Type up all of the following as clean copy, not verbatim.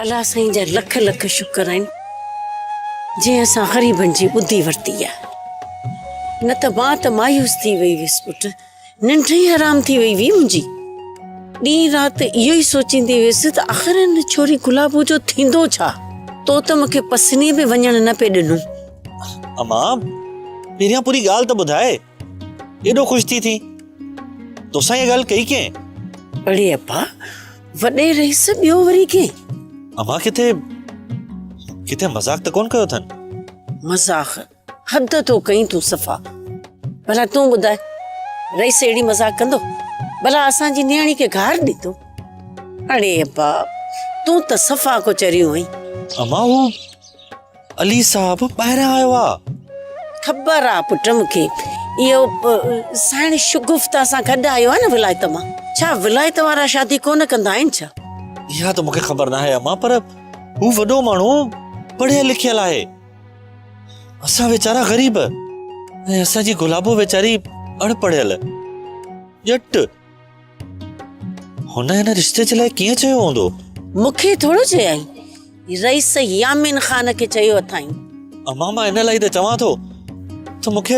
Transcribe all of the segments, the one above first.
अल्लाह साईं जा लख लख शुक्र आहिनि जंहिं असां ग़रीबनि जी ॿुधी वरिती आहे। न त मां त मायूस थी वई हुयसि पुटु, निंड ई हराम थी वई हुई मुंहिंजी। ॾींहुं राति इहो ई सोचींदी हुयसि त आख़िर हिन छोरी गुलाबो जो थींदो छा, तो त मूंखे पसनी में वञण न पे ॾिनो। अम्मा पहिरियां पूरी ॻाल्हि त ॿुधाए, एॾो ख़ुशि थी तोसां इहा ॻाल्हि कई कंहिं? अड़े अप्पा, वॾे रहीस ॿियो वरी कंहिं? अम्मा किथे मज़ाक त कोन कयो अथनि? मज़ाक हद तो कहीं तूं सफ़ा। भला तूं ॿुधाए, रईस अहिड़ी मज़ाक कंदो? भला असांजी न्याणी खे घार ॾितो? अड़े अप्पा, तूं त सफ़ा को चरियो आहीं। अम्मा वो अली साहब ॿाहिरां आयो आहे। ख़बर आहे पुट मूंखे, इहो साइण शुगुफ्ता सां गॾु आयो आहे न विलायत मां। छा विलायत वारा शादी कोन कंदा आहिनि छा? इहा त मूंखे ख़बर न आहे अम्मा, पर हू वॾो माण्हू पढ़ियल लिखियल आहे, असां वेचारा ग़रीब, ऐं असांजी गुलाबो वेचारी अणपढ़ियल ॼट। हुन हिन रिश्ते जे लाइ कीअं चयो हूंदो? मूंखे थोरो चयई, रईस यामिन ख़ान खे चयो अथई। अम्मा मां इन लाइ त चवां थो त मूंखे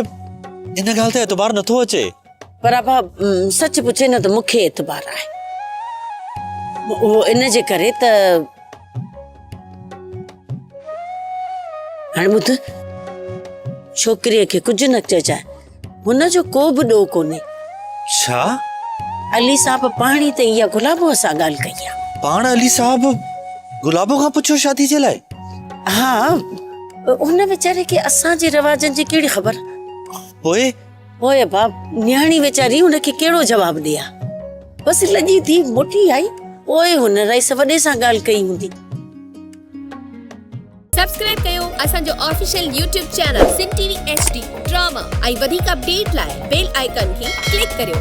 इन ॻाल्हि ते एतबार नथो अचे। पर अबा सच पुछे न त मूंखे एतबार आहे, वो इन जे करे त हाणे ॿुध, छोकिरीअ खे कुझु न चइजाए, हुनजो को बि ॾोह कोन्हे। छा? अली साहब पाण ई त इहा गुलाबो सां ॻाल्हि कई आहे। पाण अली साहब गुलाबो खां पुछो शादी जे लाइ? हा, हुन वीचारे खे असांजे रवाजनि जी कहिड़ी ख़बर? पोइ बाप, न्याणी वीचारी हुनखे कहिड़ो जवाबु ॾिया? बसि लॼी थी मोटी आई, पोइ हुन रईस वॾे सां ॻाल्हि कई हूंदी। सब्सक्राइब कयो असांजो official YouTube channel Sindh TV HD drama ऐं वधीक अपडेट लाइ बेल आइकन खे क्लिक करियो।